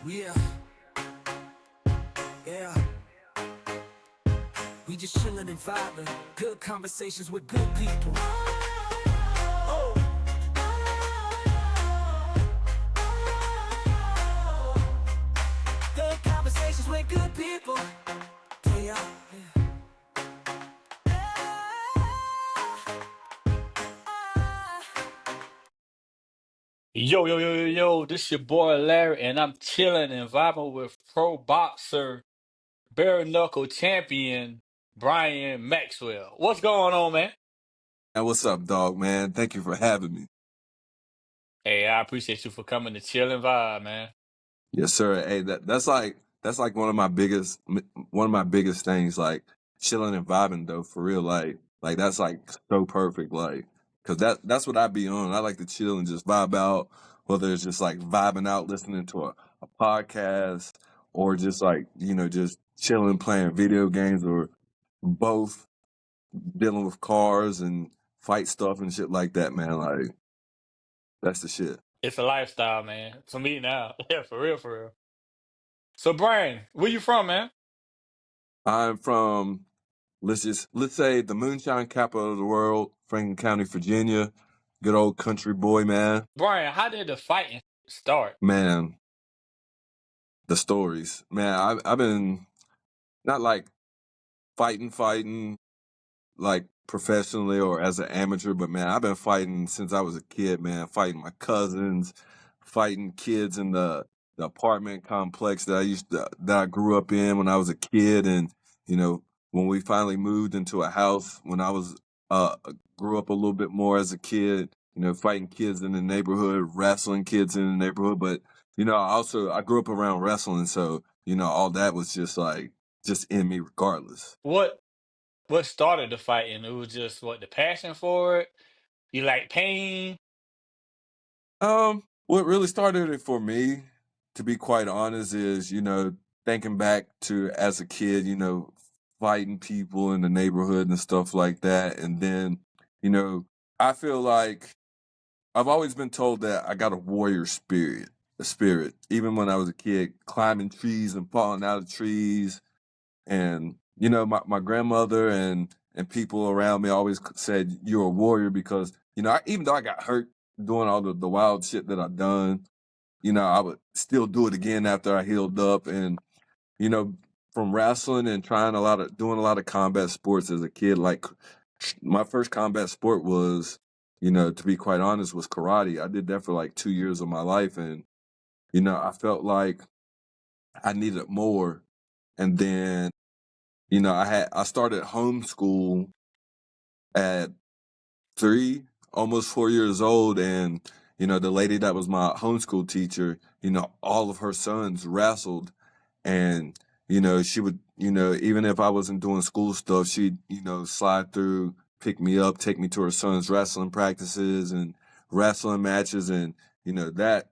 Yeah, yeah. We just chillin' and vibing. Good conversations with good people. Oh. Good conversations with good people. Yeah. Yo, this your boy Larry, and I'm chilling and vibing with pro boxer, bare knuckle champion, Brian Maxwell. What's going on, man? Man, what's up, dog, man? Thank you for having me. Hey, I appreciate you for coming to chill and vibe, man. Yes, sir. Hey, that's like one of my biggest things, like chilling and vibing though, for real. Like that's like so perfect, like because that's what I be on. I like to chill and just vibe out, whether it's just like vibing out, listening to a podcast, or just like just chilling, playing video games, or both, dealing with cars and fight stuff and shit like that, man. Like that's the shit. It's a lifestyle, man. For me now. Yeah, for real, for real. So, Brian, where you from, man? I'm from, let's say, the moonshine capital of the world, Franklin County, Virginia. Good old country boy, man. Brian, how did the fighting start? Man, the stories, man. I've been not like fighting like professionally or as an amateur, but man, I've been fighting since I was a kid, man. Fighting my cousins, fighting kids in the apartment complex that I grew up in when I was a kid, and you know when we finally moved into a house when I was uh grew up a little bit more as a kid. Fighting kids in the neighborhood, wrestling kids in the neighborhood, but I grew up around wrestling, so all that was just in me regardless. What started the fighting? It was just what the passion for it. You like pain? What really started it for me, to be quite honest, is, thinking back to as a kid, fighting people in the neighborhood and stuff like that. And then, you know, I feel like I've always been told that I got a spirit, even when I was a kid, climbing trees and falling out of trees. And my grandmother and people around me always said you're a warrior because even though I got hurt doing all the wild shit that I've done, I would still do it again after I healed up. And you know from wrestling and doing a lot of combat sports as a kid, like my first combat sport was, to be quite honest, was karate. I did that for like 2 years of my life, and I felt like I needed more. And then I started homeschool at 3, almost 4 years old, and the lady that was my homeschool teacher, all of her sons wrestled, and she would, even if I wasn't doing school stuff, she'd slide through, pick me up, take me to her son's wrestling practices and wrestling matches, and that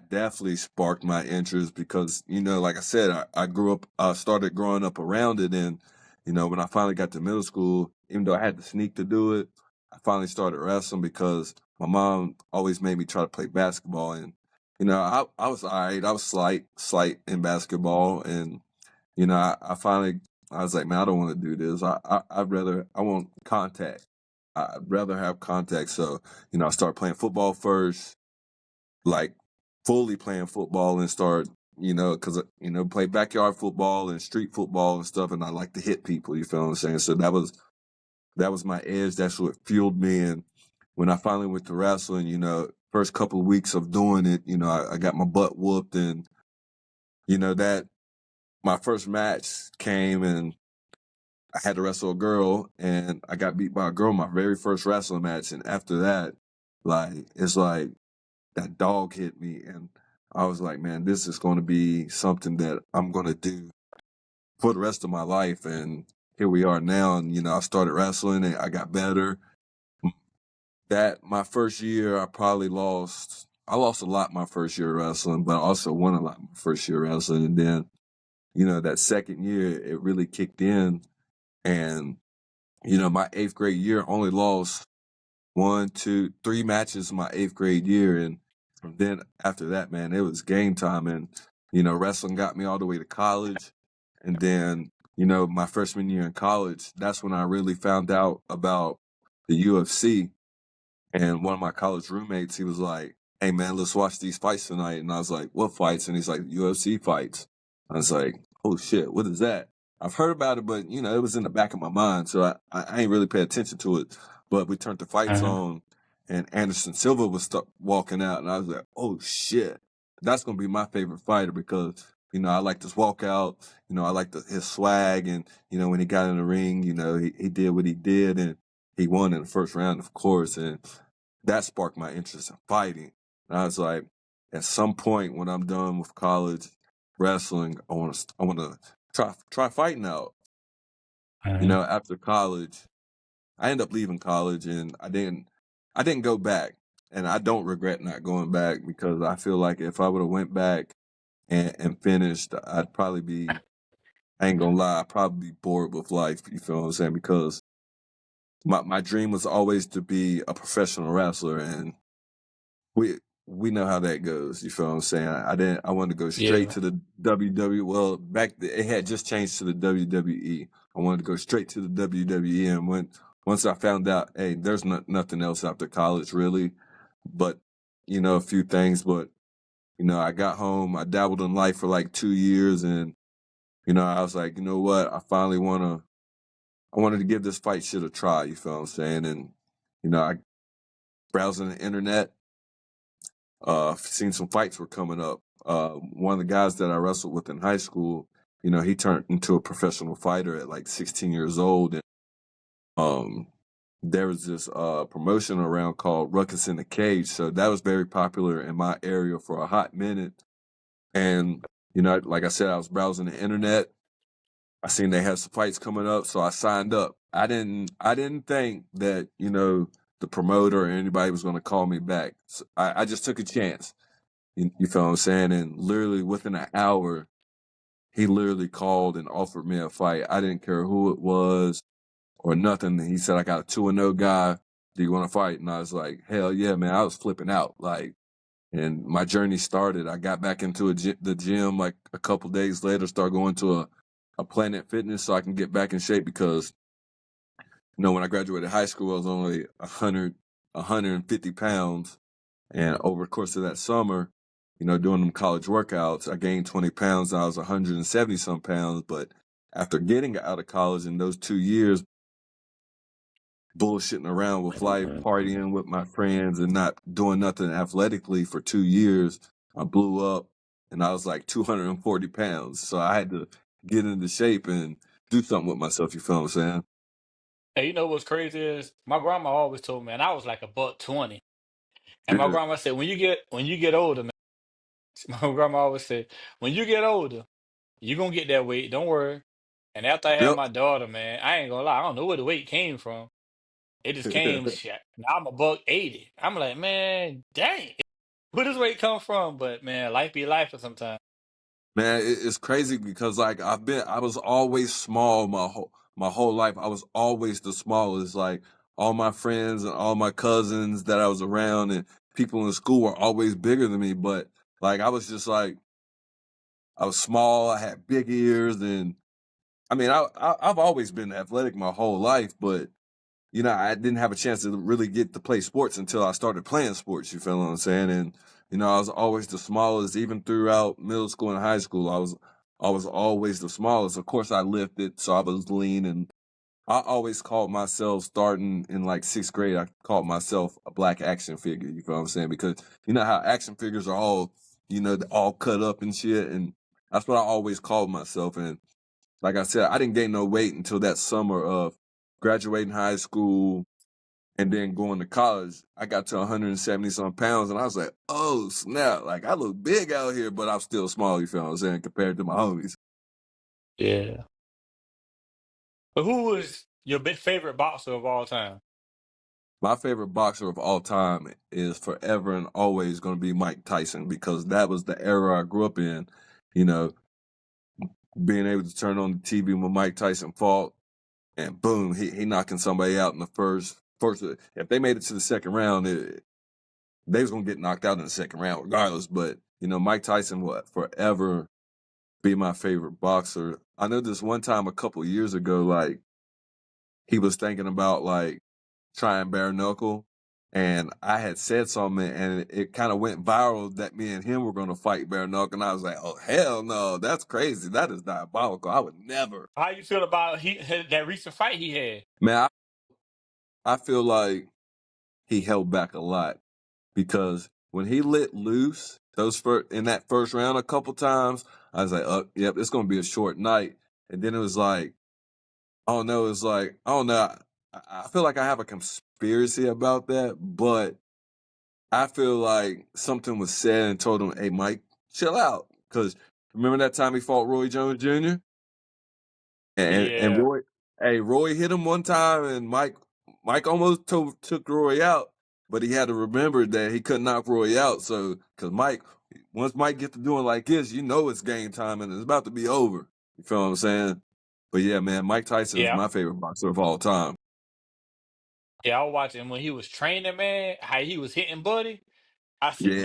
definitely sparked my interest because like I said, I started growing up around it, and when I finally got to middle school, even though I had to sneak to do it, I finally started wrestling because my mom always made me try to play basketball, and I was all right. I was slight in basketball, and I finally I was like, man, I don't want to do this. I want contact. I'd rather have contact. So I started playing football first, like fully playing football, and start because play backyard football and street football and stuff, and I like to hit people. You feel what I'm saying? So that was my edge. That's what fueled me. And when I finally went to wrestling, first couple of weeks of doing it, I got my butt whooped, and that my first match came, and I had to wrestle a girl, and I got beat by a girl my very first wrestling match. And after that, it's like that dog hit me, and I was like, man, this is going to be something that I'm going to do for the rest of my life. And here we are now, and I started wrestling, and I got better. That my first year, I lost a lot my first year wrestling, but I also won a lot my first year wrestling. And then that second year, it really kicked in, and my eighth grade year, only lost 1, 2, 3 matches my eighth grade year. And from then after that, man, it was game time. And Wrestling got me all the way to college. And then, my freshman year in college, that's when I really found out about the UFC. And one of my college roommates, he was like, "Hey man, let's watch these fights tonight." And I was like, "What fights?" And he's like, "UFC fights." I was like, "Oh shit, what is that?" I've heard about it, but it was in the back of my mind, so I ain't really pay attention to it. But we turned the fights Uh-huh. on, and Anderson Silva was walking out, and I was like, "Oh shit, that's gonna be my favorite fighter," because I like this walkout. I like his swag, and when he got in the ring, he did what he did, and he won in the first round, of course, and that sparked my interest in fighting. And I was like, at some point when I'm done with college wrestling, I want to try fighting out. Uh-huh. After college, I ended up leaving college, and I didn't go back, and I don't regret not going back because I feel like if I would have went back and finished, I'd probably be. I ain't gonna lie, I'd probably be bored with life. You feel what I'm saying? Because my dream was always to be a professional wrestler, and we we know how that goes. You feel what I'm saying? I wanted to go straight Yeah. to the WWE. Well, it had just changed to the WWE. I wanted to go straight to the WWE, and once I found out, hey, there's nothing else after college really, but a few things. But I got home. I dabbled in life for like 2 years, and I was like, you know what? I wanted to give this fight shit a try. You feel what I'm saying? And I browsing the internet. Seen some fights were coming up. One of the guys that I wrestled with in high school, he turned into a professional fighter at like 16 years old. And um, there was this promotion around called Ruckus in the Cage. So that was very popular in my area for a hot minute. And, like I said, I was browsing the internet. I seen they had some fights coming up, so I signed up. I didn't think that, the promoter or anybody was going to call me back. So I just took a chance. You feel what I'm saying? And literally within an hour, he literally called and offered me a fight. I didn't care who it was or nothing. He said, "I got a 2-0 guy. Do you want to fight?" And I was like, "Hell yeah, man." I was flipping out. And my journey started. I got back into the gym like a couple days later, started going to a Planet Fitness so I can get back in shape because, when I graduated high school, I was only 150 pounds. And over the course of that summer, doing them college workouts, I gained 20 pounds. I was 170 some pounds. But after getting out of college in those 2 years, bullshitting around with life, partying with my friends, and not doing nothing athletically for 2 years, I blew up and I was like 240 pounds. So I had to get into shape and do something with myself. You feel what I'm saying? Hey, you know what's crazy is my grandma always told me, and I was like a buck 20. And my Yeah. grandma said, when you get older, man, my grandma always said, when you get older, you're gonna get that weight. Don't worry. And after I had Yep. my daughter, man, I ain't gonna lie, I don't know where the weight came from. It just came shit. Now I'm a buck 80. I'm like, man, dang. Where does weight come from? But man, life be life sometimes. Man, it's crazy because like I was always small my whole life. I was always the smallest. Like all my friends and all my cousins that I was around and people in school were always bigger than me. But like I was just like I was small. I had big ears, and I mean I've always been athletic my whole life. But I didn't have a chance to really get to play sports until I started playing sports. You feel what I'm saying? And I was always the smallest, even throughout middle school and high school. I was always the smallest. Of course, I lifted, so I was lean, and I always called myself starting in like sixth grade. I called myself a black action figure. You feel what I'm saying? Because you know how action figures are all all cut up and shit, and that's what I always called myself. And like I said, I didn't gain no weight until that summer of graduating high school and then going to college. I got to 170 some pounds, and I was like, "Oh snap! Like I look big out here, but I'm still small." You feel what I'm saying? Compared to my homies. Yeah. But who was your big favorite boxer of all time? My favorite boxer of all time is forever and always going to be Mike Tyson because that was the era I grew up in. You know, being able to turn on the TV when Mike Tyson fought, and boom, he knocking somebody out in the first. If they made it to the second round, they was gonna get knocked out in the second round regardless. But Mike Tyson will forever be my favorite boxer. I know this one time a couple years ago, like he was thinking about like trying bare knuckle, and I had said something, and it kind of went viral that me and him were going to fight bare knuckle, and I was like, "Oh hell no, that's crazy. That is diabolical. I would never." How you feel about that recent fight he had? Man, I feel like he held back a lot because when he lit loose in that first round a couple times, I was like, "Oh, yep, it's going to be a short night." And then it was like, "Oh no," it's like, "Oh no." I feel like I have a conspiracy about that, but I feel like something was said and told him, "Hey, Mike, chill out." Because remember that time he fought Roy Jones Jr. and Yeah. Roy hit him one time, and Mike almost took Roy out, but he had to remember that he couldn't knock Roy out. So, because once Mike gets to doing like this, it's game time and it's about to be over. You feel what I'm saying? But yeah, man, Mike Tyson is Yeah. my favorite boxer of all time. Yeah, I was watching when he was training, man, how he was hitting Buddy. I said, Yeah,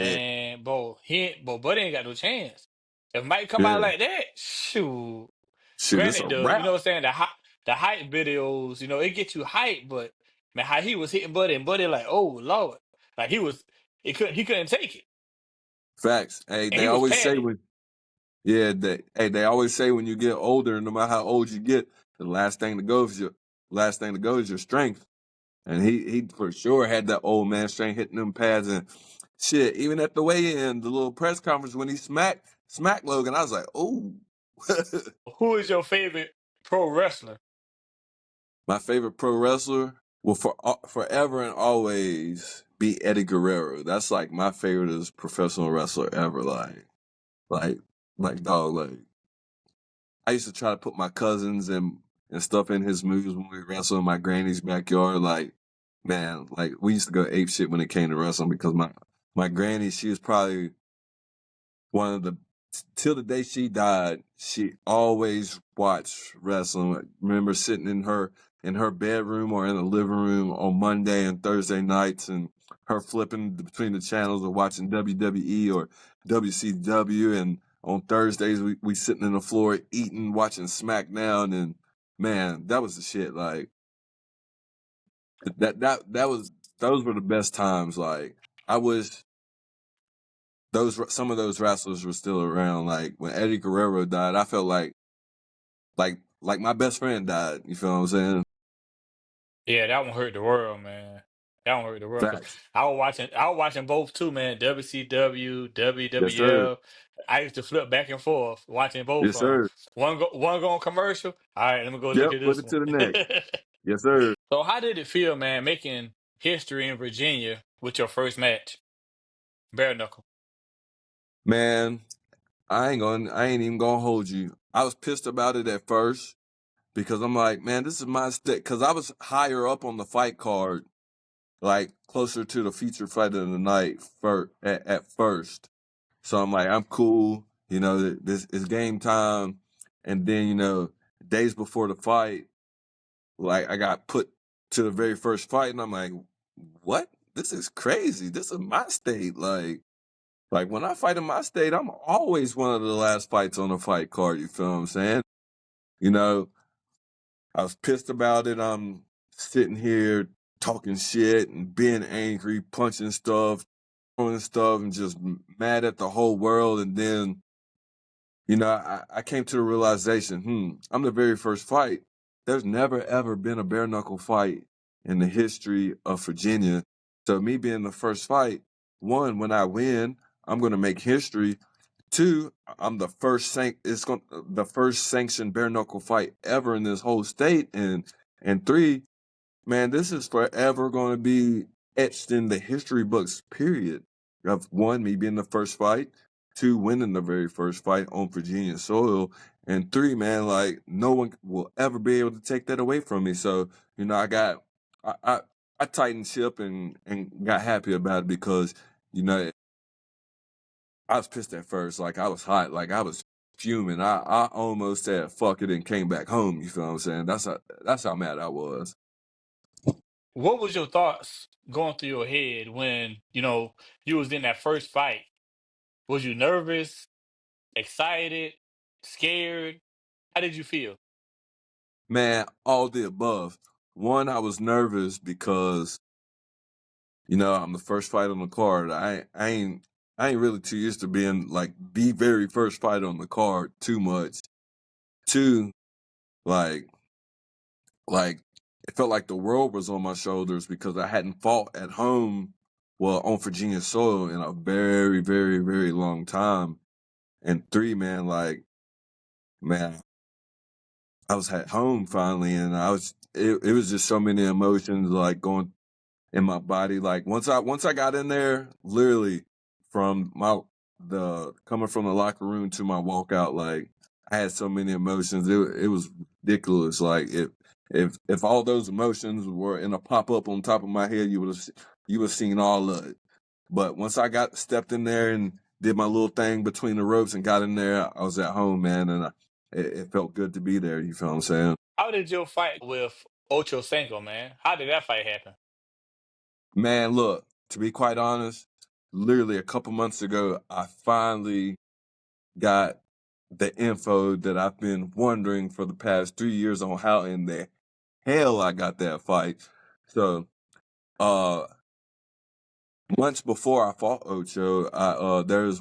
man, Buddy ain't got no chance. If Mike come out yeah. like that, shoot. Shoot, it's a Granted, wrap. what I'm saying, the hype videos, it gets you hype, but man, how he was hitting Buddy and Buddy like, oh Lord, like he couldn't take it, Facts. Hey, and they he was always say padded. when they always say when you get older, no matter how old you get, the last thing to go is your strength. And he for sure had that old man strength hitting them pads and shit. Even at the weigh-in, the little press conference when he smacked Logan, I was like, oh. Who is your favorite pro wrestler? My favorite pro wrestler will forever and always be Eddie Guerrero. That's like my favorite professional wrestler ever. Like, dog, like I used to try to put my cousins and stuff in his moves when we wrestled in my granny's backyard. Like, man, like we used to go ape shit when it came to wrestling because my granny, she was probably one of the till the day she died, she always watched wrestling. I remember sitting in her bedroom or in the living room on Monday and Thursday nights and her flipping between the channels or watching WWE or WCW, and on Thursdays we sitting in the floor eating, watching SmackDown, and man, that was the shit. Like that was those were the best times. Like I wish some of those wrestlers were still around. Like when Eddie Guerrero died, I felt like my best friend died. You feel what I'm saying? Yeah, that one hurt the world, man. That one hurt the world because Facts. I was watching both too, man. WCW, Yes, sir. WWF. I used to flip back and forth watching both Yes, of them. sir. One go on commercial. All right, let me go look Yep. at Put this it one. to the next. Yes, sir. So, how did it feel, man, making history in Virginia with your first match, bare knuckle? Man, I ain't even gonna hold you. I was pissed about it at first because I'm like, man, this is my stick. Because I was higher up on the fight card, like closer to the feature fight of the night at first. So I'm like, I'm cool. This is game time. And then, days before the fight, like I got put to the very first fight, and I'm like, what? This is crazy. This is my state. Like when I fight in my state, I'm always one of the last fights on the fight card. You feel what I'm saying? You know, I was pissed about it. I'm sitting here talking shit and being angry, punching stuff, throwing stuff, and just mad at the whole world. And then, I came to the realization, I'm the very first fight. There's never ever been a bare knuckle fight in the history of Virginia. So me being the first fight, one, when I win, I'm gonna make history. Two, I'm the first sanctioned bare knuckle fight ever in this whole state. And three, man, this is forever going to be etched in the history books, period. Of one, me being the first fight, two, winning the very first fight on Virginia soil, and three, man, like no one will ever be able to take that away from me. So, I tightened ship and got happy about it because, you know, I was pissed at first. Like I was hot. Like I was fuming. I almost said fuck it and came back home. You feel what I'm saying? That's how mad I was. What was your thoughts going through your head when you was in that first fight? Was you nervous, excited, scared? How did you feel? Man, all the above. One, I was nervous because I'm the first fight on the card. I ain't really too used to being like the very first fight on the card too much. Two, like like it felt like the world was on my shoulders because I hadn't fought at home, well, on Virginia soil in a very, very, very long time. And three, man, I was at home finally, and it was just so many emotions like going in my body. Like once I got in there, literally from the coming from the locker room to my walkout, like I had so many emotions. It was ridiculous. Like if all those emotions were in a pop up on top of my head, you would have seen all of it. But once I got stepped in there and did my little thing between the ropes and got in there, I was at home, man, and it felt good to be there. You feel what I'm saying? How did your fight with Ocho Cinco, man? How did that fight happen? Man, look, to be quite honest, literally a couple months ago, I finally got the info that I've been wondering for the past 3 years on how in the hell I got that fight. So, uh, months before I fought Ocho, there's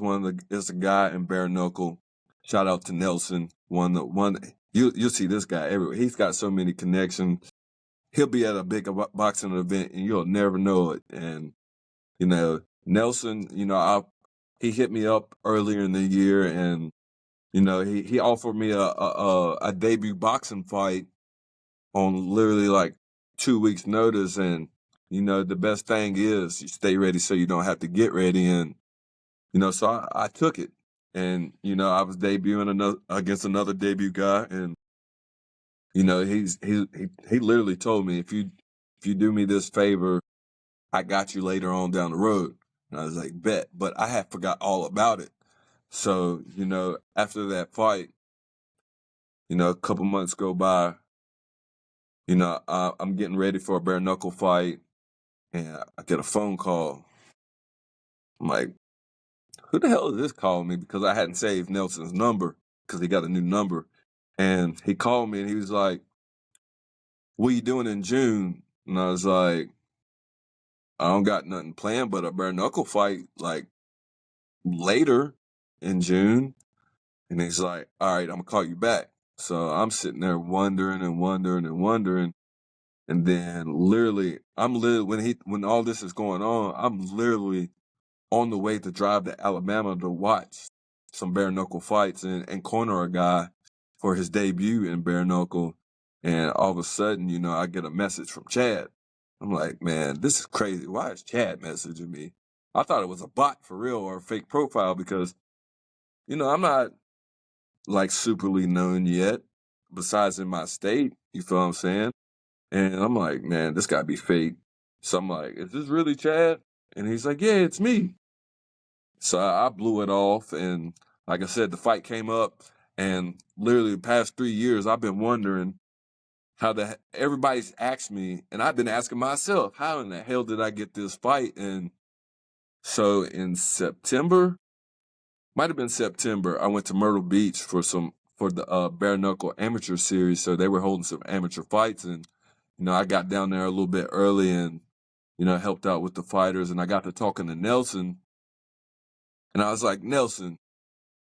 there's a guy in bare knuckle. Shout out to Nelson. You'll see this guy everywhere. He's got so many connections. He'll be at a big boxing event and you'll never know it. And Nelson, he hit me up earlier in the year, and he offered me a debut boxing fight on literally like 2 weeks notice. And the best thing is you stay ready so you don't have to get ready. And so I took it, and I was debuting against another debut guy, and he literally told me, if you do me this favor, I got you later on down the road. And I was like, bet. But I had forgot all about it. So, after that fight, a couple months go by, I'm getting ready for a bare knuckle fight, and I get a phone call. I'm like, who the hell is this calling me? Because I hadn't saved Nelson's number because he got a new number. And he called me and he was like, what are you doing in June? And I was like, I don't got nothing planned but a bare knuckle fight like later in June. And he's like, all right, I'm gonna call you back. So I'm sitting there wondering and wondering and wondering. And then when all this is going on, I'm literally on the way to drive to Alabama to watch some bare knuckle fights and corner a guy for his debut in bare knuckle. And all of a sudden, I get a message from Chad. I'm like, man, this is crazy. Why is Chad messaging me? I thought it was a bot for real or a fake profile because, I'm not like superly known yet, besides in my state. You feel what I'm saying? And I'm like, man, this gotta be fake. So I'm like, is this really Chad? And he's like, yeah, it's me. So I blew it off, and like I said, the fight came up, and literally the past 3 years, I've been wondering everybody's asked me, and I've been asking myself, how in the hell did I get this fight? And so in September, might have been September, I went to Myrtle Beach for the bare knuckle amateur series. So they were holding some amateur fights, and I got down there a little bit early and helped out with the fighters, and I got to talking to Nelson, and I was like, Nelson,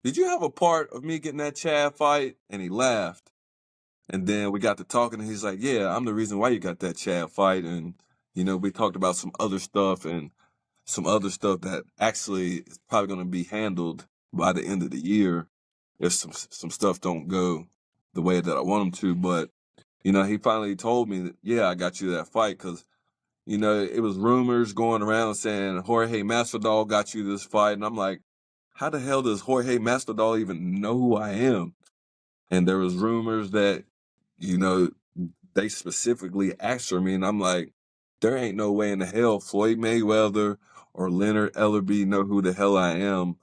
did you have a part of me getting that Chad fight? And he laughed. And then we got to talking, and he's like, yeah, I'm the reason why you got that Chad fight. And we talked about some other stuff that actually is probably going to be handled by the end of the year if some stuff don't go the way that I want them to. But, he finally told me that, yeah, I got you that fight because, it was rumors going around saying Jorge Masvidal got you this fight. And I'm like, how the hell does Jorge Masvidal even know who I am? And there was rumors that, they specifically asked for me. And I'm like, there ain't no way in the hell Floyd Mayweather or Leonard Ellerbe know who the hell I am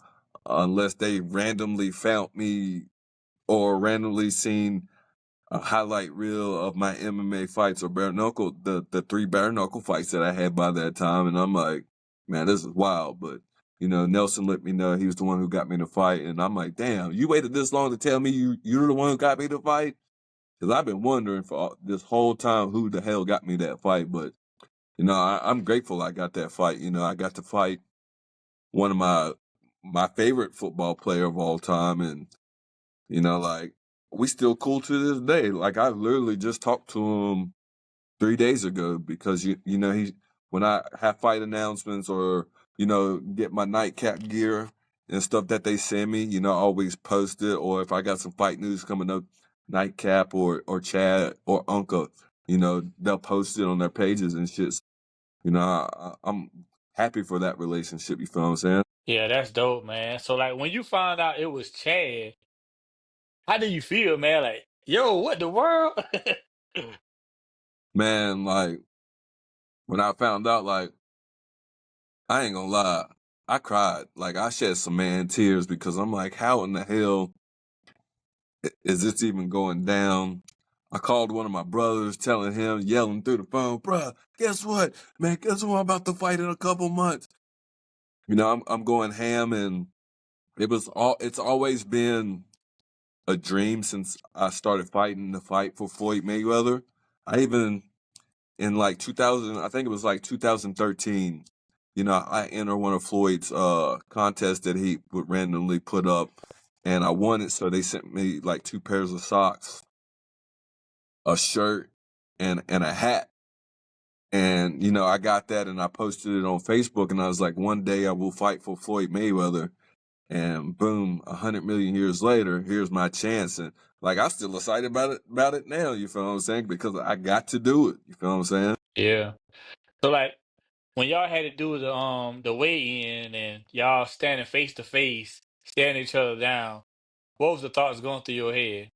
unless they randomly found me or randomly seen a highlight reel of my MMA fights or bare knuckle, the three bare knuckle fights that I had by that time. And I'm like, man, this is wild. But Nelson let me know he was the one who got me to fight, and I'm like, damn, you waited this long to tell me you're the one who got me to fight? Because I've been wondering for this whole time who the hell got me that fight. But I'm grateful I got that fight. I got to fight one of my favorite football player of all time, and like we still cool to this day. Like I literally just talked to him 3 days ago because he when I have fight announcements or get my nightcap gear and stuff that they send me, I always post it. Or if I got some fight news coming up, nightcap or Chad or Uncle, they'll post it on their pages and shit. I'm happy for that relationship. You feel what I'm saying? Yeah, that's dope, man. So like when you found out it was Chad, how do you feel, man? Like, yo, what the world? Man, like when I found out, like I ain't gonna lie, I cried. Like I shed some man tears because I'm like, how in the hell is this even going down? I called one of my brothers, telling him, yelling through the phone, bruh, guess what? Man, guess what? I'm about to fight in a couple months. I'm going ham, and it's always been a dream since I started fighting the fight for Floyd Mayweather. I even in like 2000, I think it was like 2013, I entered one of Floyd's contests that he would randomly put up, and I won it. So they sent me like 2 pairs of socks, a shirt, and a hat. And I got that and I posted it on Facebook, and I was like, one day I will fight for Floyd Mayweather. And boom, 100 million years later, here's my chance. And like I still excited about it now, you feel what I'm saying? Because I got to do it. You feel what I'm saying? Yeah. So like when y'all had to do the weigh in and y'all standing face to face, staring each other down, what was the thoughts going through your head?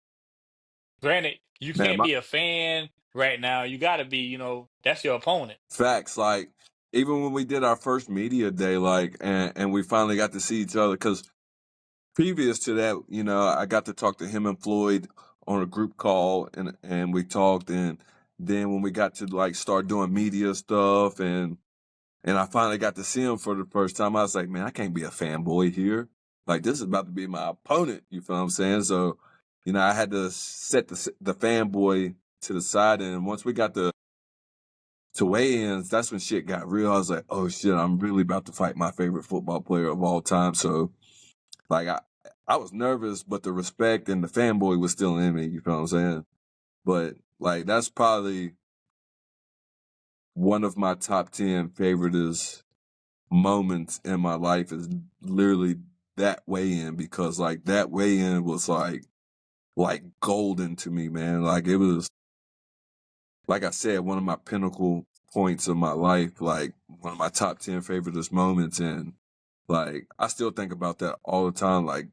Granted, you Man, can't be a fan right now. You gotta be, that's your opponent. facts. Like even when we did our first media day, like and we finally got to see each other, because previous to that, I got to talk to him and Floyd on a group call, and we talked. And then when we got to like start doing media stuff, and I finally got to see him for the first time, I was like, man, I can't be a fanboy here. Like this is about to be my opponent. You feel what I'm saying? So I had to set the fanboy to the side. And once we got to weigh-ins, that's when shit got real. I was like, oh shit, I'm really about to fight my favorite football player of all time. So like I was nervous, but the respect and the fanboy was still in me, you feel what I'm saying? But like that's probably one of my top 10 favorite moments in my life, is literally that weigh-in, because like that weigh-in was like golden to me, man. Like it was, like I said, one of my pinnacle points of my life, like one of my top 10 favorite moments. And like I still think about that all the time, like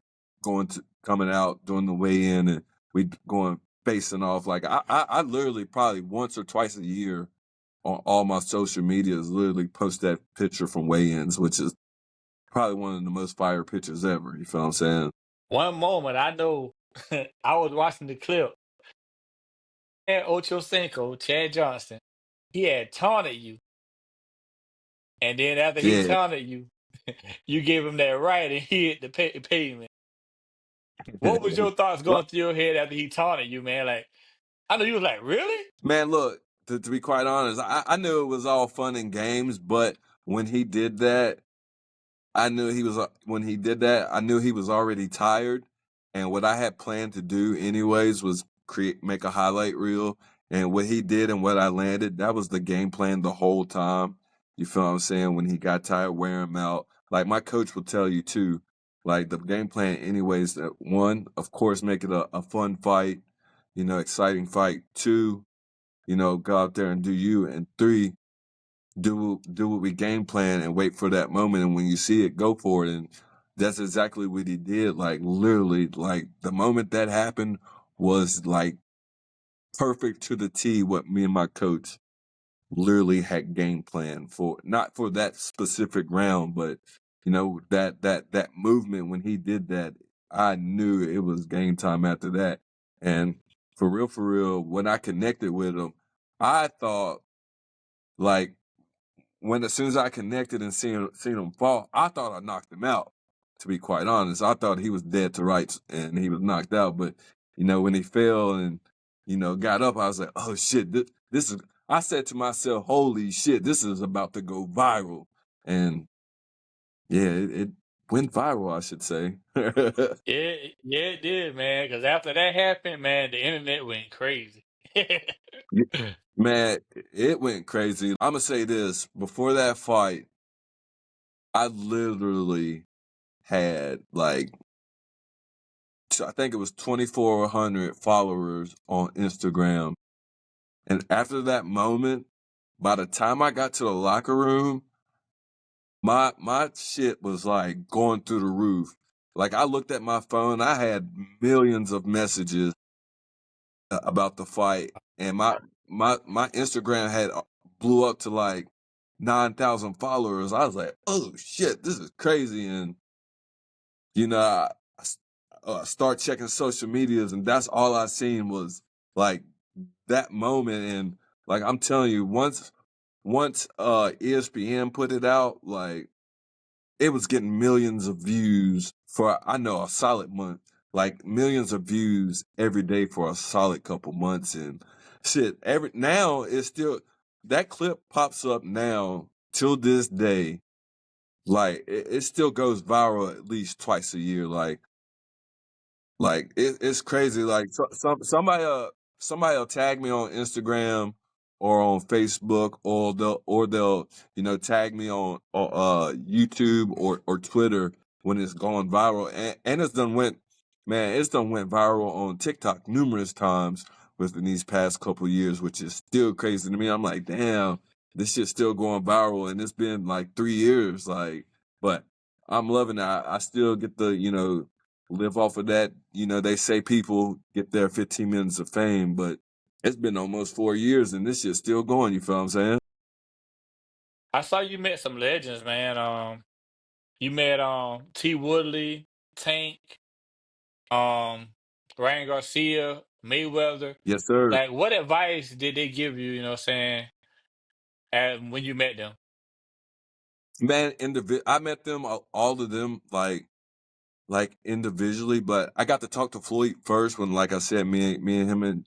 coming out, doing the weigh-in, and we going facing off. Like I literally probably once or twice a year on all my social medias literally post that picture from weigh-ins, which is probably one of the most fire pictures ever. You feel what I'm saying? One moment, I know I was watching the clip. And Ocho Cinco, Chad Johnson, he had taunted you. And then after he Yeah. taunted you, you gave him that right and he hit the pavement. What was your thoughts Well, going through your head after he taunted you, man? Like, I know you was like, really? man, look, to be quite honest, I knew it was all fun and games, but when he did that, I knew he was when he did that, I knew he was already tired. And what I had planned to do anyways was make a highlight reel. And what he did and what I landed, that was the game plan the whole time. You feel what I'm saying? When he got tired, wear him out. Like my coach will tell you too, like the game plan anyways, that one, of course, make it a fun fight, exciting fight. Two, go out there and do you. And three, do what we game plan and wait for that moment. And when you see it, go for it. And that's exactly what he did. Like literally, like the moment that happened was like perfect to the T what me and my coach literally had game plan for, not for that specific round, but that movement when he did that, I knew it was game time after that. And for real, when I connected with him, I thought like when as soon as I connected and seen him fall, I thought I knocked him out. To be quite honest, I thought he was dead to rights and he was knocked out. But when he fell and got up, I was like, oh shit, this is. I said to myself, holy shit, this is about to go viral. And yeah, it went viral, I should say. Yeah, it did, man. Because after that happened, man, the internet went crazy. Man, it went crazy. I'm gonna say this: before that fight, I literally had like I think it was 2,400 followers on Instagram, and after that moment, by the time I got to the locker room, my shit was like going through the roof. Like I looked at my phone, I had millions of messages about the fight, and my Instagram had blew up to like 9,000 followers. I was like, oh shit, this is crazy. And I start checking social medias, and that's all I seen was like that moment. And like I'm telling you, once ESPN put it out, like it was getting millions of views for I know a solid month, like millions of views every day for a solid couple months. And shit, every now it's still that clip pops up now till this day. Like it still goes viral at least twice a year. Like it's crazy. Like somebody will tag me on Instagram or on Facebook, or they'll tag me on YouTube or Twitter when it's going viral, and it's done went viral on TikTok numerous times within these past couple years, which is still crazy to me. I'm like, damn, this shit's still going viral, and it's been like 3 years. Like, but I'm loving it. I still get the live off of that. They say people get their 15 minutes of fame, but it's been almost 4 years and this shit's still going. You feel what I'm saying? I saw you met some legends, man. You met T. Woodley, Tank, um, Ryan Garcia, Mayweather. Yes, sir. Like, what advice did they give you? You know, what I'm saying, when you met them? Man, I met them, all of them, like individually, but I got to talk to Floyd first when, like I said, him and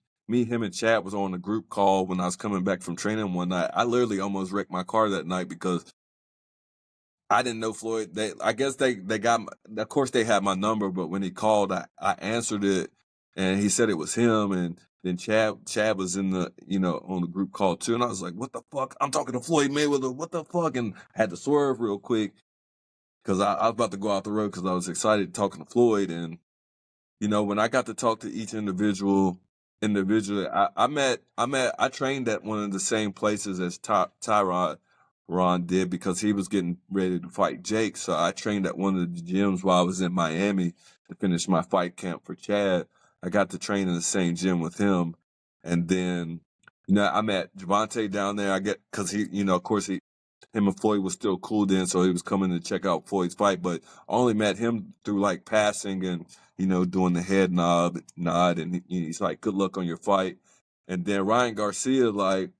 Chad was on a group call when I was coming back from training one night. I literally almost wrecked my car that night because I didn't know Floyd. I guess they got. Of course, they had my number, but when he called, I answered it, and he said it was him. And then Chad was in the on the group call too, and I was like, "What the fuck? I'm talking to Floyd Mayweather. What the fuck?" And I had to swerve real quick because I was about to go out the road because I was excited talking to Floyd. And when I got to talk to each individually, I trained at one of the same places as Tyrod Ron did because he was getting ready to fight Jake. So I trained at one of the gyms while I was in Miami to finish my fight camp for Chad. I got to train in the same gym with him. And then, I met Javante down there. I get, cause of course him and Floyd was still cool then. So he was coming to check out Floyd's fight, but I only met him through like passing and, doing the head nod. And he's like, good luck on your fight. And then Ryan Garcia, like,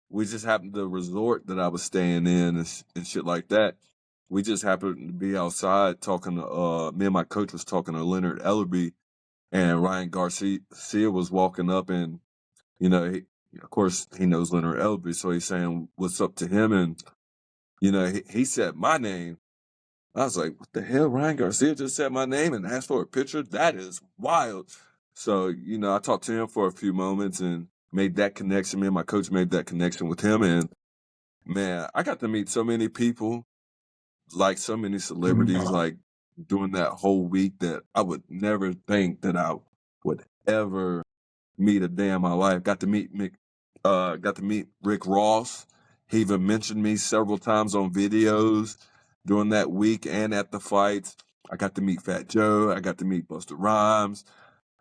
we just happened the resort that I was staying in and shit like that. We just happened to be outside talking to, me and my coach was talking to Leonard Ellerby, and Ryan Garcia was walking up, and, of course he knows Leonard Ellerby. So he's saying what's up to him. And, he said my name. I was like, what the hell? Ryan Garcia just said my name and asked for a picture? That is wild. So, I talked to him for a few moments and made that connection. Me and my coach made that connection with him. And man, I got to meet so many people, like so many celebrities, like during that whole week that I would never think that I would ever meet a day in my life. Got to meet Rick Ross. He even mentioned me several times on videos during that week and at the fights. I got to meet Fat Joe. I got to meet Busta Rhymes.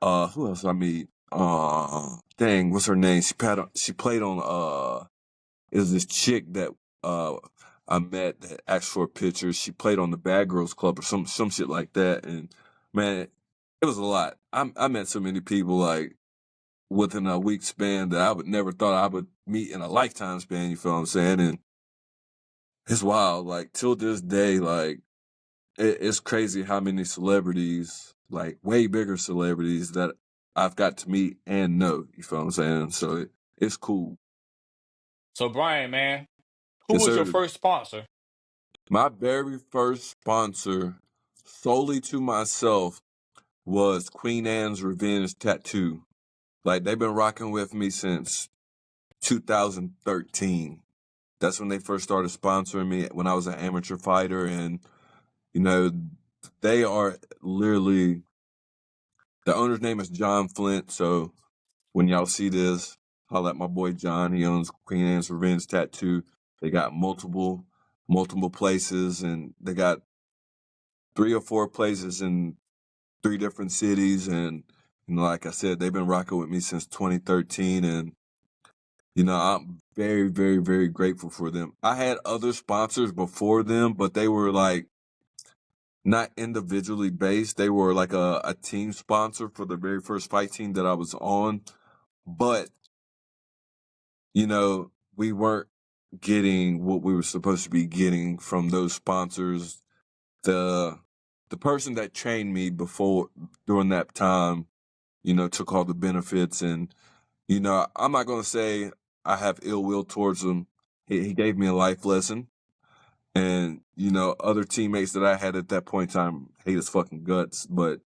Who else I meet? What's her name? She played on it was this chick that I met that asked for a picture. She played on the Bad Girls Club or some shit like that. And man, it was a lot. I met so many people like within a week span that I would never thought I would meet in a lifetime span. You feel what I'm saying? And It's wild. Like till this day, like it's crazy how many celebrities, like way bigger celebrities, that I've got to meet and know. You feel what I'm saying? So it's cool. So Brian, man, who Yes, was your sir. first sponsor? My very first sponsor, solely to myself, was Queen Anne's Revenge Tattoo. Like they've been rocking with me since 2013. That's when they first started sponsoring me when I was an amateur fighter. And, you know, they are literally, the owner's name is John Flint. So when y'all see this, holla at my boy John. He owns Queen Anne's Revenge Tattoo. They got multiple places, and they got 3 or 4 places in 3 different cities. And, you know, like I said, they've been rocking with me since 2013. And, you know, I'm very, very, very grateful for them. I had other sponsors before them, but they were like not individually based. They were like a team sponsor for the very first fight team that I was on. But, you know, we weren't getting what we were supposed to be getting from those sponsors. The person that trained me before during that time, you know, took all the benefits. And, you know, I'm not going to say I have ill will towards him. He gave me a life lesson. And, you know, other teammates that I had at that point in time hate his fucking guts. But,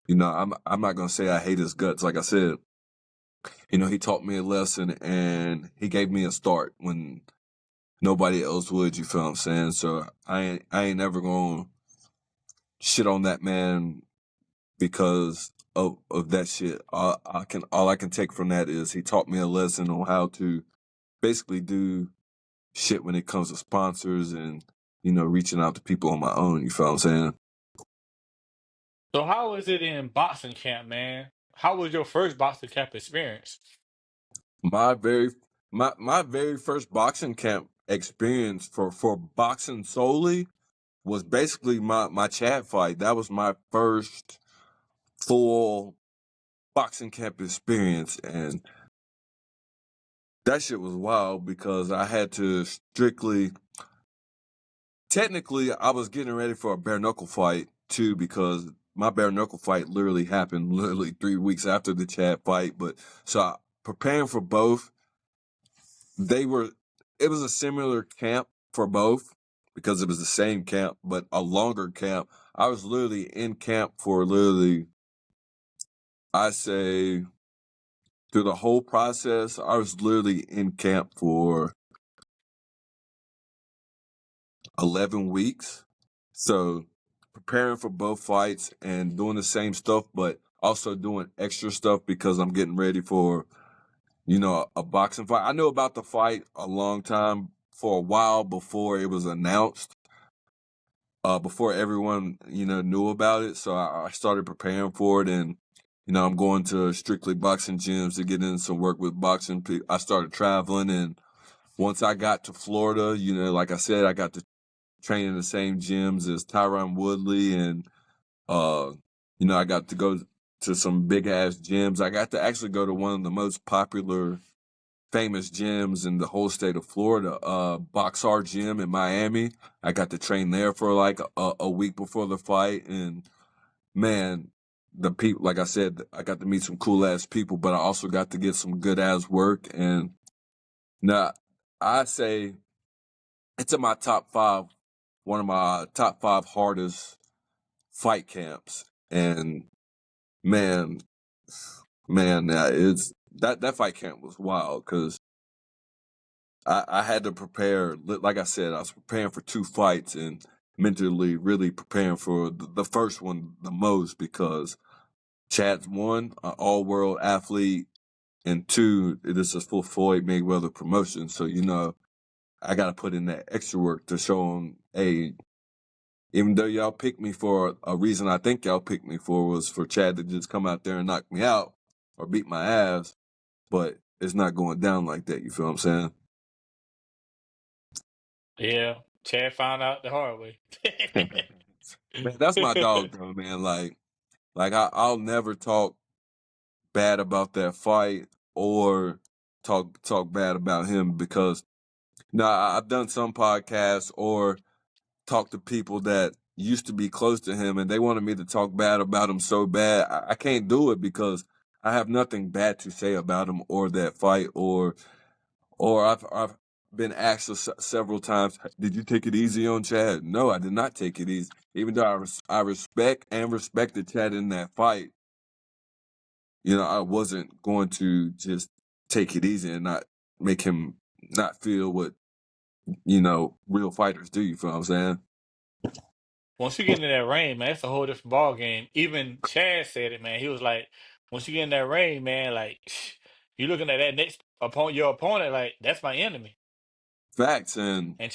you know, I'm not going to say I hate his guts. Like I said, you know, he taught me a lesson and he gave me a start when nobody else would, you feel what I'm saying? So I ain't never going to shit on that man because of that shit. All I can take from that is he taught me a lesson on how to basically do shit when it comes to sponsors and, you know, reaching out to people on my own. You feel what I'm saying? So how was it in boxing camp, man? How was your first boxing camp experience? My very my very first boxing camp experience for boxing solely was basically my Chad fight. That was my first full boxing camp experience, and that shit was wild because I had to strictly, technically, I was getting ready for a bare knuckle fight too, because my bare knuckle fight literally happened literally 3 weeks after the Chad fight. But so preparing for both, it was a similar camp for both because it was the same camp, but a longer camp. I was literally in camp for literally, I say, through the whole process, I was literally in camp for 11 weeks. So preparing for both fights and doing the same stuff, but also doing extra stuff because I'm getting ready for, you know, a boxing fight. I knew about the fight a long time, for a while before it was announced, before everyone, you know, knew about it. So I started preparing for it, and, you know, I'm going to strictly boxing gyms to get in some work with boxing. I started traveling, and once I got to Florida, you know, like I said, I got to train in the same gyms as Tyron Woodley, and uh, you know, I got to go to some big ass gyms. I got to actually go to one of the most popular, famous gyms in the whole state of Florida, Boxar Gym in Miami. I got to train there for like a week before the fight, and man, the people, like I said, I got to meet some cool ass people, but I also got to get some good ass work. And now I say it's in my top 5, one of my top 5 hardest fight camps. And man, it's that fight camp was wild because I had to prepare. Like I said, I was preparing for 2 fights and mentally really preparing for the first one the most, because Chad's, 1, an all-world athlete, and 2, it is a full Floyd Mayweather promotion. So, you know, I got to put in that extra work to show him, hey, even though y'all picked me for a reason, I think y'all picked me for was for Chad to just come out there and knock me out or beat my ass, but it's not going down like that. You feel what I'm saying? Yeah, Chad found out the hard way. Man, that's my dog, though, man. Like I'll never talk bad about that fight or talk bad about him, because No, I've done some podcasts or talked to people that used to be close to him, and they wanted me to talk bad about him so bad. I can't do it because I have nothing bad to say about him or that fight, or I've been asked several times, "Did you take it easy on Chad?" No, I did not take it easy. Even though I respect and respected Chad in that fight, I wasn't going to just take it easy and not make him not feel what real fighters do. You feel what I'm saying? Once you get in that ring, man, it's a whole different ball game. Even Chad said it, man. He was like, once you get in that ring, man, like you looking at that next opponent, your opponent, like that's my enemy. Facts. And And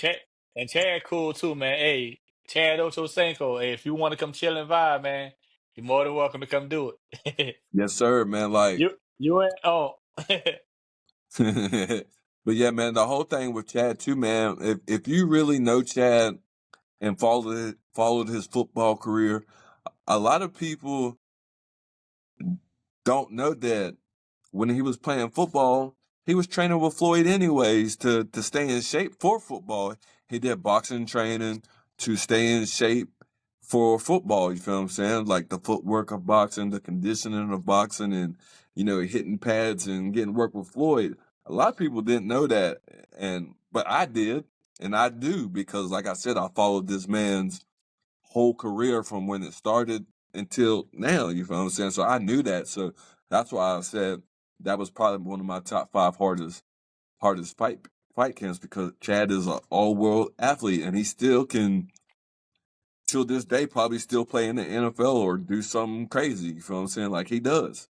Chad cool too, man. Hey, Chad Ochocinco, hey, if you want to come chill and vibe, man, you're more than welcome to come do it. yes, sir, man. Like, you ain't but yeah, man, the whole thing with Chad too, man. If you really know Chad and followed his football career, a lot of people don't know that when he was playing football, he was training with Floyd anyways to stay in shape for football. He did boxing training to stay in shape for football. You feel what I'm saying? Like the footwork of boxing, the conditioning of boxing, and hitting pads and getting work with Floyd. A lot of people didn't know that, but I did, and I do because, like I said, I followed this man's whole career from when it started until now. You feel what I'm saying? So I knew that. So that's why I said that was probably one of my top 5 hardest fight camps, because Chad is an all world athlete and he still can, till this day, probably still play in the NFL or do something crazy. You feel what I'm saying? Like he does.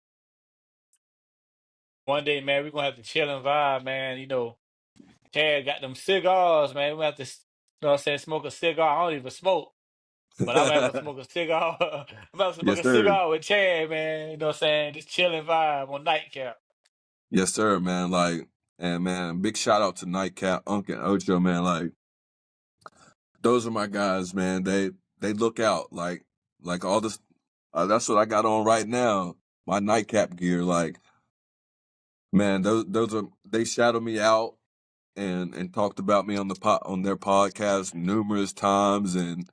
one day, man, we're gonna have to chill and vibe, man. Chad got them cigars, man. We have to, what I'm saying, smoke a cigar. I don't even smoke, but I'm gonna have to smoke a cigar. I'm about to smoke Yes, a sir. cigar with Chad, man. You know what I'm saying? Just chill and vibe on nightcap. Yes, sir, man. Like, and man, big shout out to Nightcap, Unk, and Ocho, man. Like, those are my guys, man. They look out like all this. That's what I got on right now. My nightcap gear. Like, man, those are, they shadowed me out and talked about me on on their podcast numerous times, and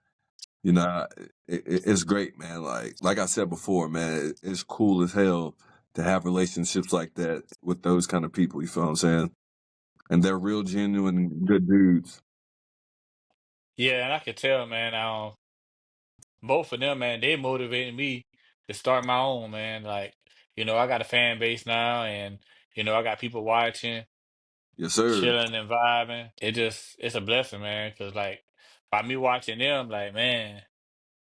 it's great, man. Like I said before, man, it's cool as hell to have relationships like that with those kind of people. You feel what I'm saying? And they're real, genuine, good dudes. Yeah, and I could tell, man. Both of them, man, they motivated me to start my own, man. Like, I got a fan base now, and I got people watching, Yes, sir. chilling and vibing. It's a blessing, man. Cause like by me watching them, like man,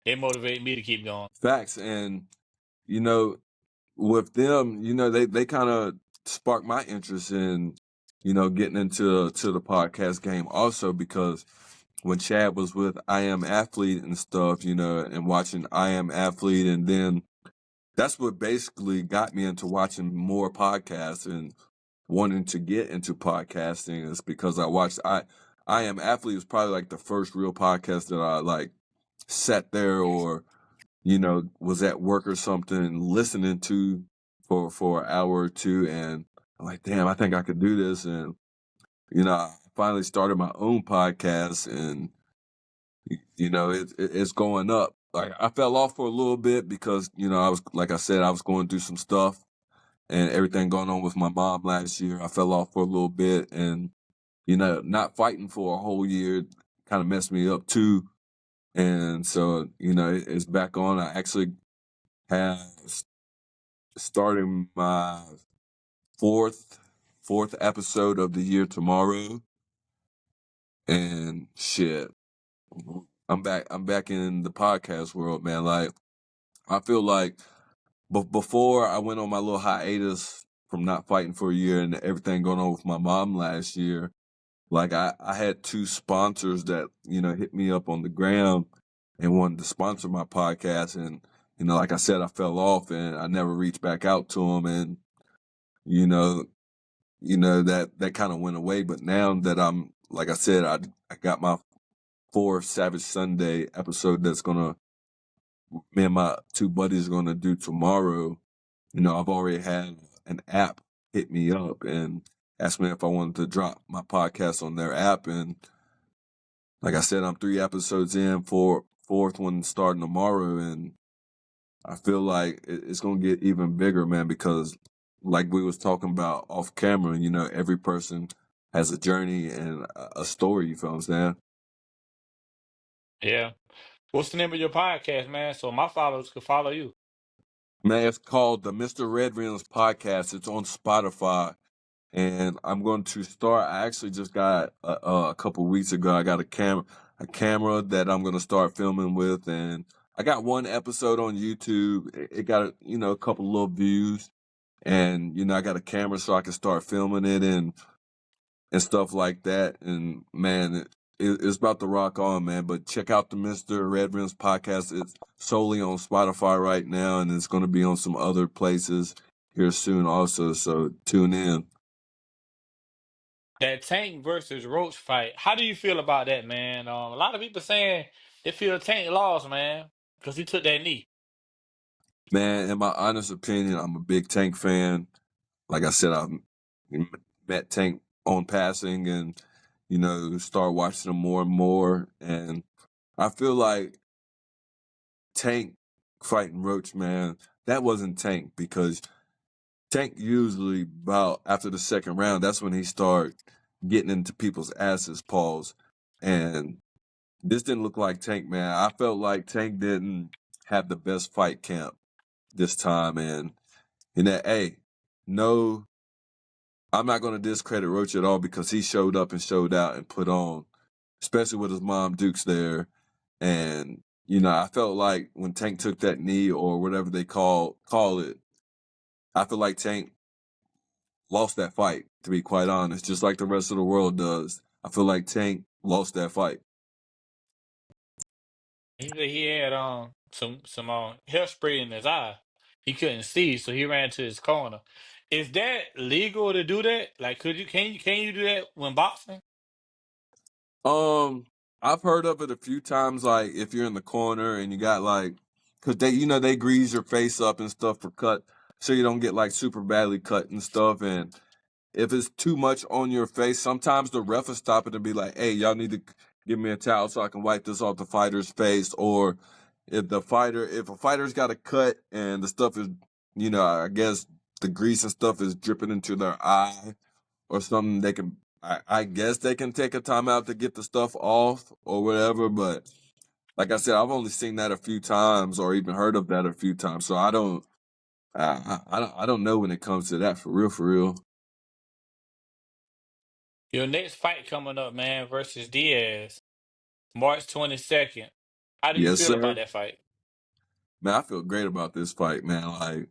they motivate me to keep going. Facts. And you know, with them, they kind of sparked my interest in, getting into the podcast game also, because when Chad was with I Am Athlete and stuff, and watching I Am Athlete, and then that's what basically got me into watching more podcasts and wanting to get into podcasting, is because I watched I Am Athlete was probably like the first real podcast that I like sat there, or was at work or something listening to for an hour or two, and I'm like, damn, I think I could do this. And I finally started my own podcast, and it's going up. Like, I fell off for a little bit because I was, like I said, I was going through some stuff and everything going on with my mom last year. I fell off for a little bit, and not fighting for a whole year kind of messed me up too. And so it's back on. I actually have starting my fourth episode of the year tomorrow, and shit, I'm back in the podcast world, man. Like, I feel like, before I went on my little hiatus from not fighting for a year and everything going on with my mom last year, like I had 2 sponsors that hit me up on the gram and wanted to sponsor my podcast, and like I said, I fell off and I never reached back out to them, and you know that kind of went away. But now that I'm, like I said, I got my 4th Savage Sunday episode that's gonna, me and my 2 buddies are gonna do tomorrow. I've already had an app hit me up, and asked me if I wanted to drop my podcast on their app. And like I said, I'm 3 episodes in, fourth one starting tomorrow. And I feel like it's going to get even bigger, man, because like we was talking about off camera, you know, every person has a journey and a story, you feel what I'm saying? Yeah. What's the name of your podcast, man? So my followers could follow you. Man, it's called the Mr. Red Rims Podcast. It's on Spotify. And I'm going to start. I actually just got a couple weeks ago. I got a camera that I'm going to start filming with, and I got one episode on YouTube. It got a couple little views, and I got a camera so I can start filming it and stuff like that. And man, it's about to rock on, man. But check out the Mr. Red Rims Podcast. It's solely on Spotify right now, and it's going to be on some other places here soon also. So tune in. That Tank versus Roach fight. How do you feel about that, man? A lot of people saying they feel Tank lost, man, because he took that knee. Man, in my honest opinion, I'm a big Tank fan. Like I said, I met Tank on passing and, start watching him more and more. And I feel like Tank fighting Roach, man, that wasn't Tank, because Tank usually about after the second round, that's when he start getting into people's asses, pause. And this didn't look like Tank, man. I felt like Tank didn't have the best fight camp this time. And hey, no, I'm not going to discredit Roach at all, because he showed up and showed out and put on, especially with his mom Duke's there. And, I felt like when Tank took that knee, or whatever they call it, I feel like Tank lost that fight, to be quite honest, just like the rest of the world does. I feel like Tank lost that fight. He said he had some hairspray in his eye. He couldn't see, so he ran to his corner. Is that legal to do that? Like, can you do that when boxing? Um, I've heard of it a few times, like if you're in the corner and you got like, cause they grease your face up and stuff for cut, so you don't get like super badly cut and stuff. And if it's too much on your face, sometimes the ref will stop it and be like, "Hey, y'all need to give me a towel so I can wipe this off the fighter's face." Or if a fighter's got a cut and the stuff is, I guess the grease and stuff is dripping into their eye or something, I guess they can take a timeout to get the stuff off or whatever. But like I said, I've only seen that a few times, or even heard of that a few times. So I don't know when it comes to that, for real, for real. Your next fight coming up, man, versus Diaz, March 22nd. How do you Yes, feel about sir. that fight? Man, I feel great about this fight, man. Like,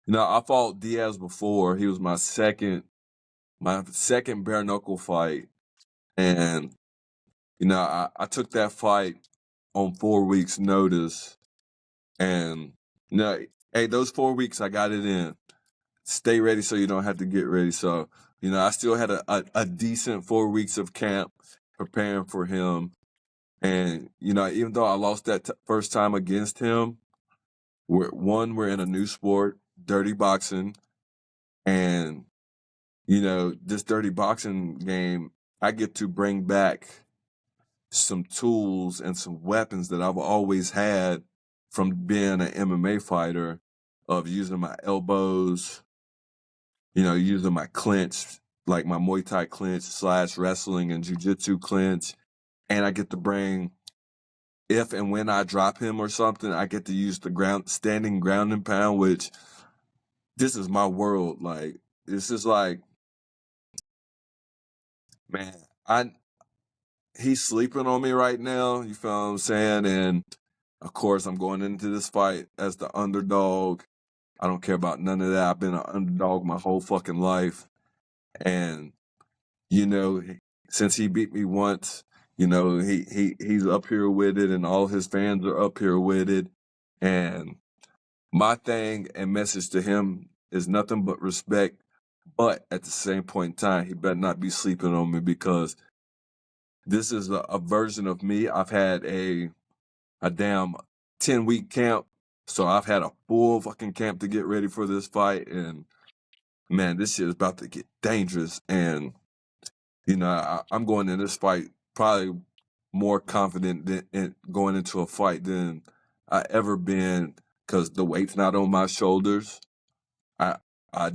I fought Diaz before. He was my second bare knuckle fight. And, I took that fight on 4 weeks notice. And, hey, those 4 weeks I got it in. Stay ready so you don't have to get ready. So, I still had a decent 4 weeks of camp preparing for him. And, even though I lost that first time against him, we're in a new sport, dirty boxing. And, this dirty boxing game, I get to bring back some tools and some weapons that I've always had from being an MMA fighter, of using my elbows, using my clinch, like my Muay Thai clinch / wrestling and jiu-jitsu clinch. And I get to bring, if and when I drop him or something, I get to use the standing ground and pound, which this is my world. Like, this is like, man, he's sleeping on me right now. You feel what I'm saying? And of course, I'm going into this fight as the underdog. I don't care about none of that. I've been an underdog my whole fucking life. And, you know, since he beat me once, he's up here with it, and all his fans are up here with it. And my thing and message to him is nothing but respect. But at the same point in time, he better not be sleeping on me, because this is a version of me. I've had a damn 10-week camp. So I've had a full fucking camp to get ready for this fight. And man, this shit is about to get dangerous. And, I'm going in this fight probably more confident in going into a fight than I ever been because the weight's not on my shoulders. I I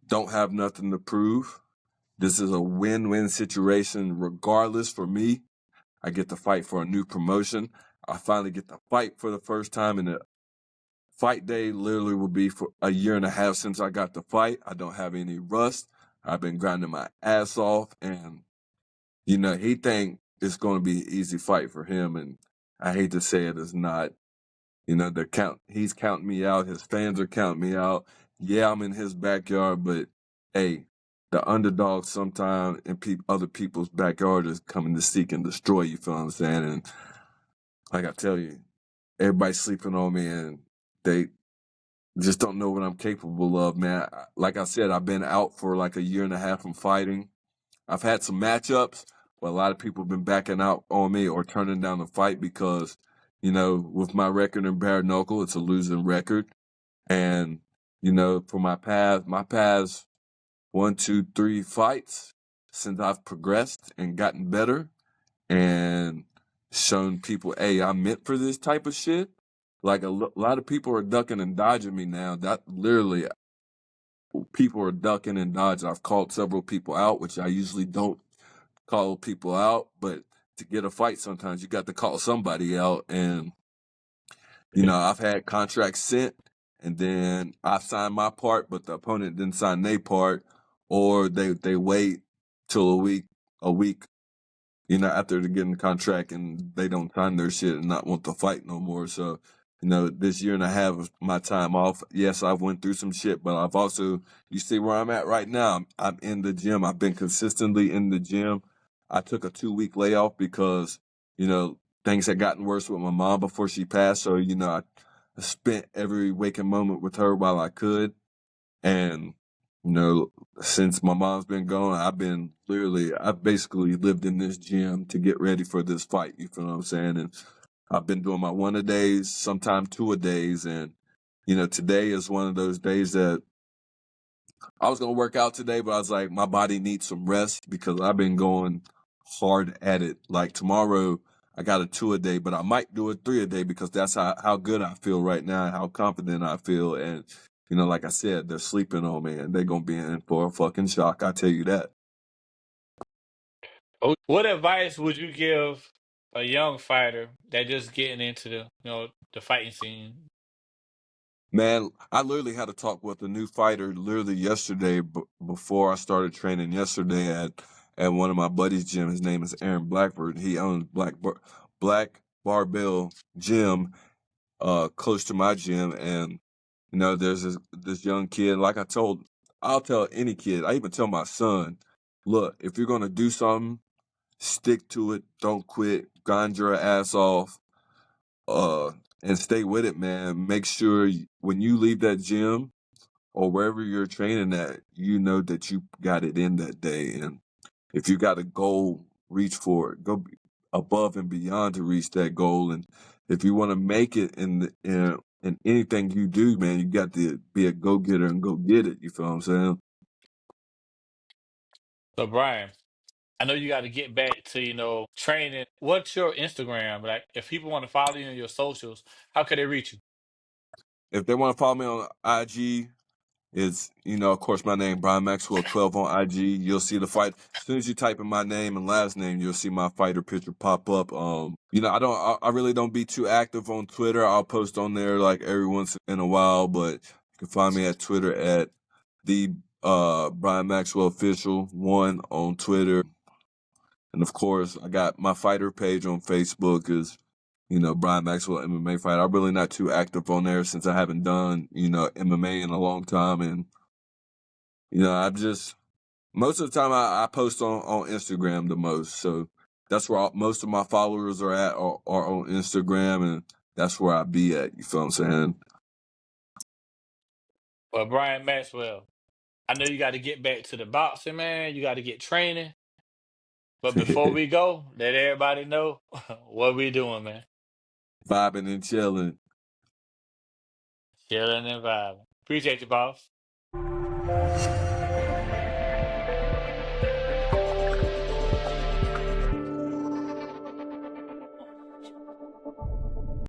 don't have nothing to prove. This is a win-win situation regardless for me. I get to fight for a new promotion. I finally get to fight for the first time, and the fight day literally will be for a year and a half since I got to fight. I don't have any rust. I've been grinding my ass off, and he think it's going to be an easy fight for him, and I hate to say it, it's not. He's counting me out. His fans are counting me out. Yeah, I'm in his backyard, but hey, the underdog sometimes in other people's backyard is coming to seek and destroy you. Feel what I'm saying? And like I tell you, everybody's sleeping on me, and they just don't know what I'm capable of, man. Like I said, I've been out for like a year and a half from fighting. I've had some matchups, but a lot of people have been backing out on me or turning down the fight because, with my record in bare knuckle, it's a losing record. And, for my past 1, 2, 3 fights since I've progressed and gotten better and shown people, hey, I'm meant for this type of shit. Like a lot of people are ducking and dodging me now. That literally, people are ducking and dodging. I've called several people out, which I usually don't call people out, but to get a fight, sometimes you got to call somebody out. And I've had contracts sent, and then I signed my part, but the opponent didn't sign their part, or they wait till a week, after they get in the contract and they don't sign their shit and not want to fight no more. So, this year and a half of my time off, yes, I've went through some shit, but I've also, you see where I'm at right now. I'm in the gym. I've been consistently in the gym. I took a 2-week layoff because, things had gotten worse with my mom before she passed. So, I spent every waking moment with her while I could. And, you know, since my mom's been gone, I've basically lived in this gym to get ready for this fight. You feel what I'm saying? And I've been doing my 1-a-days, sometimes 2-a-days. And, today is one of those days that I was going to work out today, but I was like, my body needs some rest because I've been going hard at it. Like tomorrow, I got a 2-a-day, but I might do a 3-a-day because that's how good I feel right now and how confident I feel. And, like I said, they're sleeping on me and they're going to be in for a fucking shock. I tell you that. What advice would you give a young fighter that just getting into the fighting scene? Man, I literally had a talk with a new fighter literally yesterday before I started training yesterday at one of my buddies' gym. His name is Aaron Blackford. He owns Black Barbell Gym close to my gym. And, there's this young kid, I'll tell any kid, I even tell my son, look, if you're going to do something, stick to it. Don't quit. Grind your ass off. Uh, and stay with it, man. Make sure when you leave that gym or wherever you're training at, you know that you got it in that day. And if you got a goal, reach for it. Above and beyond to reach that goal. And if you want to make it in anything you do, man, you got to be a go getter and go get it. You feel what I'm saying? So Brian, I know you got to get back to training. What's your Instagram? Like, if people want to follow you on your socials, how can they reach you? If they want to follow me on IG, it's, of course, my name, Brian Maxwell 12 on IG. You'll see the fight. As soon as you type in my name and last name, you'll see my fighter picture pop up. I really don't be too active on Twitter. I'll post on there like every once in a while, but you can find me at Twitter at the Brian Maxwell Official 1 on Twitter. And of course, I got my fighter page on Facebook is, Brian Maxwell MMA fighter. I'm really not too active on there since I haven't done, MMA in a long time. And, I just, most of the time I post on Instagram the most. So that's where most of my followers are at, are on Instagram. And that's where I be at. You feel what I'm saying? Well, Brian Maxwell, I know you got to get back to the boxing, man. You got to get training. But before we go, let everybody know what we doing, man. Vibing and chilling. Chilling and vibing. Appreciate you, boss.